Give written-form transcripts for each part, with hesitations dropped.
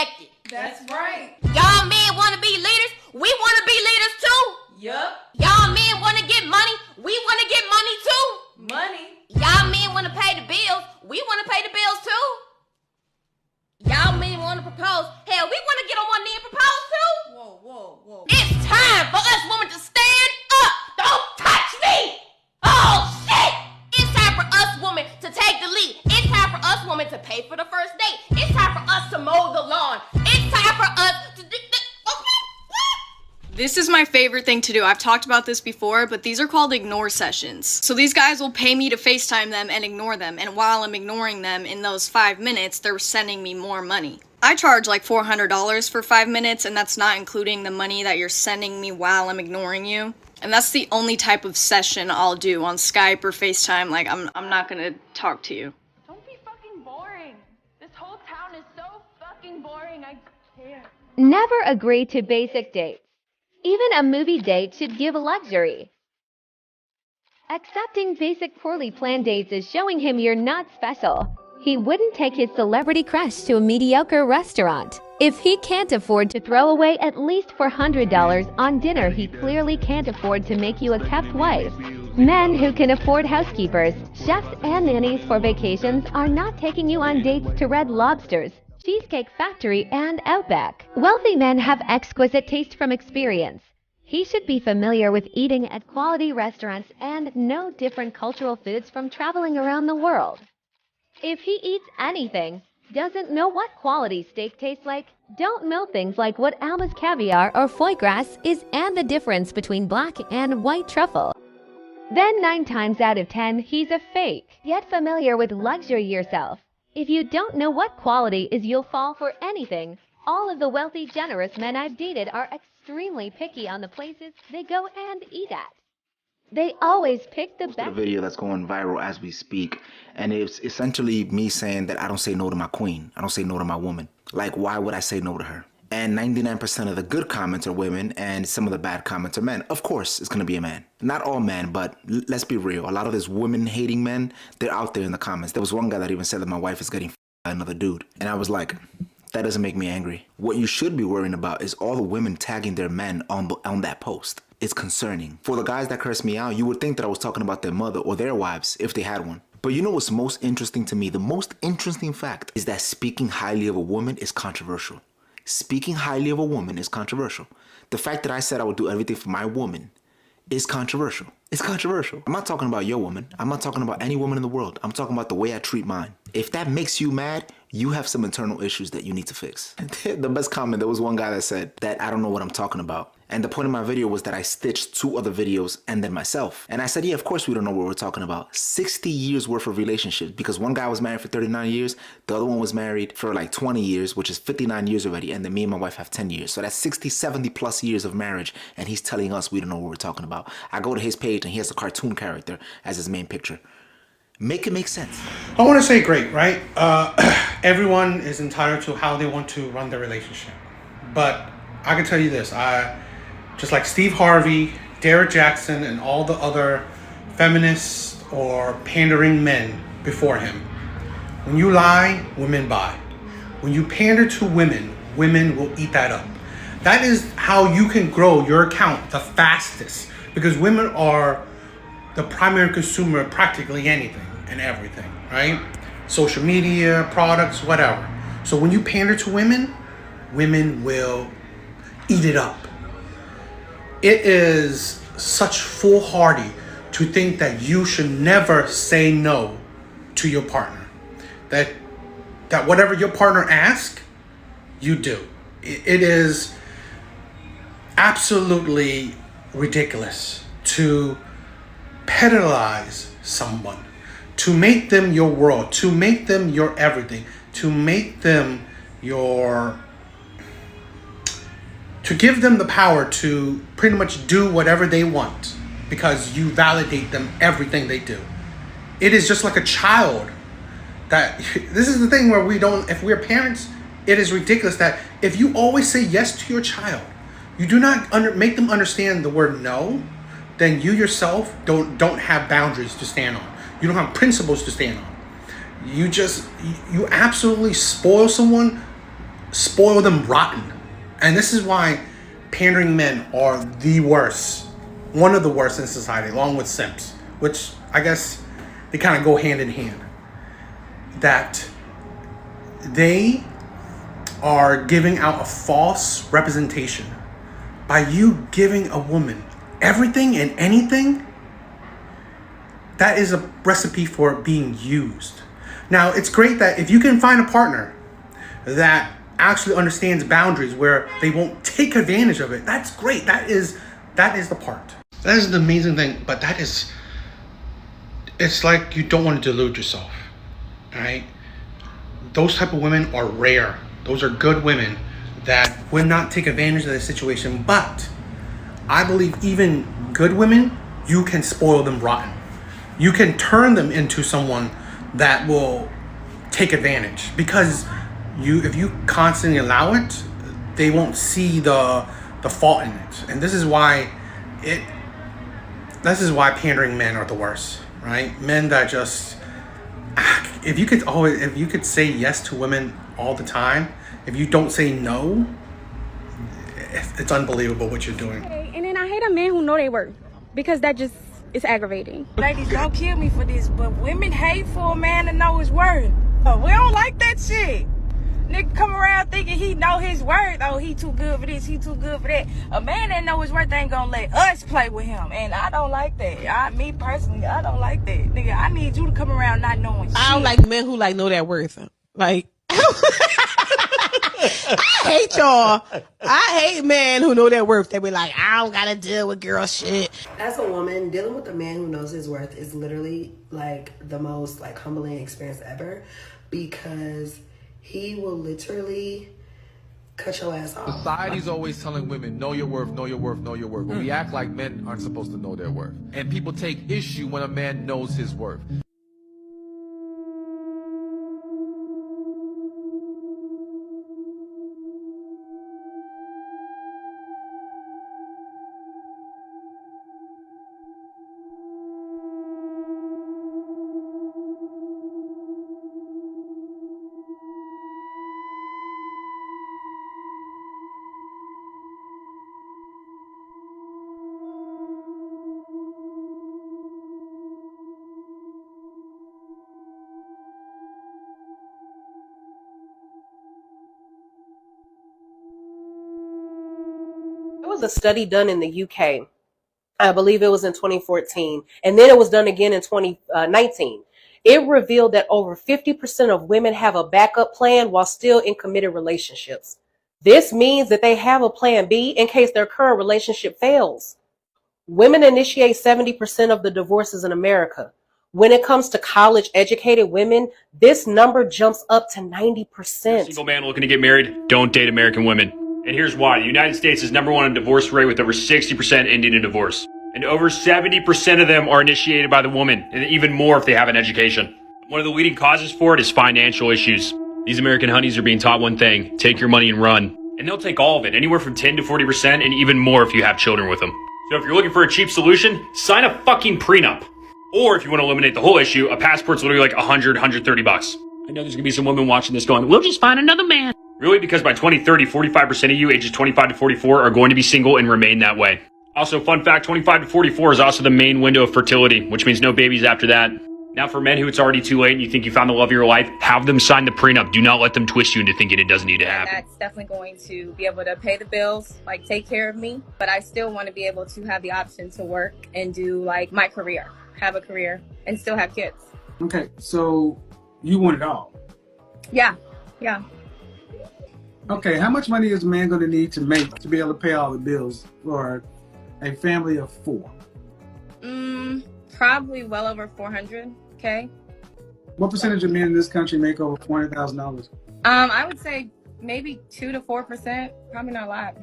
respected. That's right. Y'all men wanna be leaders, we wanna be leaders too. Yup. Y'all men wanna get money, we wanna get money too. Money. Y'all men wanna pay the bills, we wanna pay the bills too. Y'all men wanna propose, hell, we wanna get on one knee and propose too. Whoa. It's time for us women to stand up. Don't touch me. Oh shit. It's time for us women to take the lead. It's time for us women to pay for the first date. It's time for us to mow the lawn. It's time for us to do the... This is my favorite thing to do. I've talked about this before, but these are called ignore sessions. So these guys will pay me to FaceTime them and ignore them, and while I'm ignoring them in those 5 minutes, they're sending me more money. I charge like $400 for 5 minutes, and that's not including the money that you're sending me while I'm ignoring you. And that's the only type of session I'll do on Skype or FaceTime. Like, I'm not gonna talk to you. Don't be fucking boring. This whole town is so fucking boring, I can't. Never agree to basic dates. Even a movie date should give luxury. Accepting basic poorly planned dates is showing him you're not special. He wouldn't take his celebrity crush to a mediocre restaurant. If he can't afford to throw away at least $400 on dinner, he clearly can't afford to make you a kept wife. Men who can afford housekeepers, chefs, and nannies for vacations are not taking you on dates to Red Lobsters, Cheesecake Factory, and Outback. Wealthy men have exquisite taste from experience. He should be familiar with eating at quality restaurants and know different cultural foods from traveling around the world. If he eats anything, doesn't know what quality steak tastes like, don't know things like what Alma's caviar or foie gras is and the difference between black and white truffle, then 9 times out of 10, he's a fake. Get familiar with luxury yourself. If you don't know what quality is, you'll fall for anything. All of the wealthy, generous men I've dated are extremely picky on the places they go and eat at. They always pick the best. A video that's going viral as we speak, and it's essentially me saying that I don't say no to my queen. I don't say no to my woman. Like, why would I say no to her? And 99% of the good comments are women, and some of the bad comments are men. Of course, it's gonna be a man. Not all men, but let's be real. A lot of these women-hating men, they're out there in the comments. There was one guy that even said that my wife is getting by another dude. And I was like, that doesn't make me angry. What you should be worrying about is all the women tagging their men on that post. It's concerning. For the guys that curse me out, you would think that I was talking about their mother or their wives, if they had one. But you know what's most interesting to me? The most interesting fact is that speaking highly of a woman is controversial. Speaking highly of a woman is controversial. The fact that I said I would do everything for my woman is controversial. It's controversial. I'm not talking about your woman. I'm not talking about any woman in the world. I'm talking about the way I treat mine. If that makes you mad, you have some internal issues that you need to fix. The best comment, there was one guy that said that I don't know what I'm talking about. And the point of my video was that I stitched 2 other videos and then myself. And I said, yeah, of course we don't know what we're talking about. 60 years worth of relationships, because one guy was married for 39 years, the other one was married for like 20 years, which is 59 years already, and then me and my wife have 10 years. So that's 60, 70 plus years of marriage, and he's telling us we don't know what we're talking about. I go to his page and he has a cartoon character as his main picture. Make it make sense. I want to say great, right? Everyone is entitled to how they want to run their relationship. But I can tell you this, just like Steve Harvey, Derek Jackson, and all the other feminists or pandering men before him, when you lie, women buy. When you pander to women, women will eat that up. That is how you can grow your account the fastest, because women are the primary consumer of practically anything and everything, right? Social media, products, whatever. So when you pander to women, women will eat it up. It is such foolhardy to think that you should never say no to your partner. That whatever your partner asks, you do. It is absolutely ridiculous to pedalize someone, to make them your world, to make them your everything, to make them to give them the power to pretty much do whatever they want because you validate them everything they do. It is just like a child. That this is the thing where if we're parents, it is ridiculous that if you always say yes to your child, you do not make them understand the word no, then you yourself don't have boundaries to stand on. You don't have principles to stand on. You absolutely spoil someone spoil them rotten. And this is why pandering men are the worst, one of the worst in society, along with simps, which I guess they kind of go hand in hand. That they are giving out a false representation. By you giving a woman everything and anything, that is a recipe for being used. Now, it's great that if you can find a partner that actually understands boundaries where they won't take advantage of it, that's great. That is the part. That is the amazing thing, but it's like you don't want to delude yourself, all right? Those type of women are rare. Those are good women that would not take advantage of the situation, but I believe even good women, you can spoil them rotten. You can turn them into someone that will take advantage, because if you constantly allow it, they won't see the fault in it. And this is why pandering men are the worst, right? Men that just, if you could say yes to women all the time, if you don't say no, it's unbelievable what you're doing. And then I hate a man who know they worth, because that just is aggravating. Ladies, don't kill me for this, but women hate for a man to know his worth. We don't like that shit. Nigga come around thinking he know his worth. Oh, he too good for this, he too good for that. A man that know his worth ain't gonna let us play with him. And I don't like that. Me personally, I don't like that. Nigga, I need you to come around not knowing shit. I don't like men who know their worth. Like, I hate y'all. I hate men who know their worth. They be like, I don't gotta deal with girl shit. As a woman, dealing with a man who knows his worth is literally like the most like humbling experience ever, because he will literally cut your ass off. Society's always telling women, know your worth, know your worth, know your worth. But we act like men aren't supposed to know their worth. And people take issue when a man knows his worth. There was a study done in the UK. I believe it was in 2014. And then it was done again in 2019. It revealed that over 50% of women have a backup plan while still in committed relationships. This means that they have a plan B in case their current relationship fails. Women initiate 70% of the divorces in America. When it comes to college educated women, this number jumps up to 90%. Single man looking to get married, don't date American women. And here's why. The United States is #1 in divorce rate, with over 60% ending in divorce. And over 70% of them are initiated by the woman, and even more if they have an education. One of the leading causes for it is financial issues. These American honeys are being taught one thing: take your money and run. And they'll take all of it, anywhere from 10 to 40%, and even more if you have children with them. So if you're looking for a cheap solution, sign a fucking prenup. Or if you want to eliminate the whole issue, a passport's literally like $100, $130. I know there's gonna be some women watching this going, we'll just find another man. Really? Because by 2030, 45% of you ages 25 to 44 are going to be single and remain that way. Also, fun fact, 25 to 44 is also the main window of fertility, which means no babies after that. Now, for men who it's already too late and you think you found the love of your life, have them sign the prenup. Do not let them twist you into thinking it doesn't need to happen. That's definitely going to be able to pay the bills, like take care of me. But I still want to be able to have the option to work and do like my career, have a career, and still have kids. Okay, so you want it all? Yeah. Okay, how much money is a man going to need to make to be able to pay all the bills for a family of 4? Probably well over 400K. What percentage of men in this country make over $400,000? I would say maybe 2 to 4%. Probably not a lot.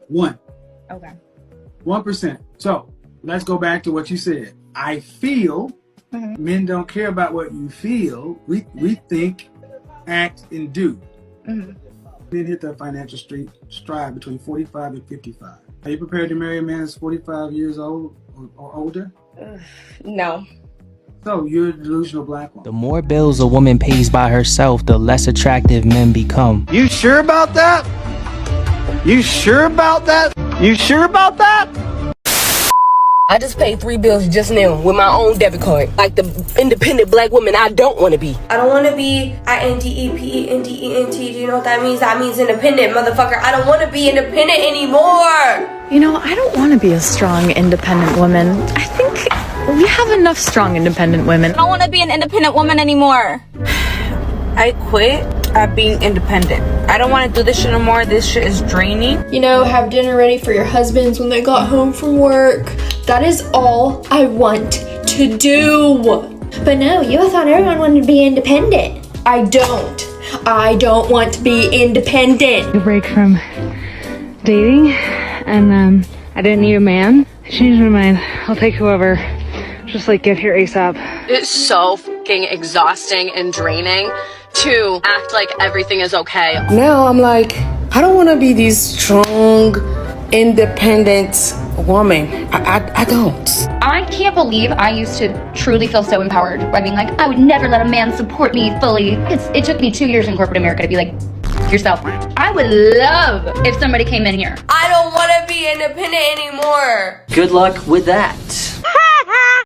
1. Okay. 1%. So let's go back to what you said. I feel men don't care about what you feel. We think, act, and do. Men hit the financial stride between 45 and 55. Are you prepared to marry a man that's 45 years old or older? No. So you're a delusional black woman. The more bills a woman pays by herself, the less attractive men become. You sure about that? You sure about that? You sure about that? I just paid 3 bills just now with my own debit card. Like the independent black woman I don't want to be. I don't want to be INDEPENDENT. Do you know what that means? That means independent, motherfucker. I don't want to be independent anymore. You know, I don't want to be a strong, independent woman. I think we have enough strong, independent women. I don't want to be an independent woman anymore. I quit at being independent. I don't want to do this shit no more. This shit is draining. You know, have dinner ready for your husbands when they got home from work. That is all I want to do. But no, you thought everyone wanted to be independent. I don't want to be independent. A break from dating, and I didn't need a man. I changed my mind. I'll take whoever. Just like get here ASAP. It's so fucking exhausting and draining to act like everything is okay. Now I'm like, I don't want to be this strong, independent woman. I don't. I can't believe I used to truly feel so empowered by being like, I would never let a man support me fully. It took me 2 years in corporate America to be like, yourself. I would love if somebody came in here. I don't want to be independent anymore. Good luck with that.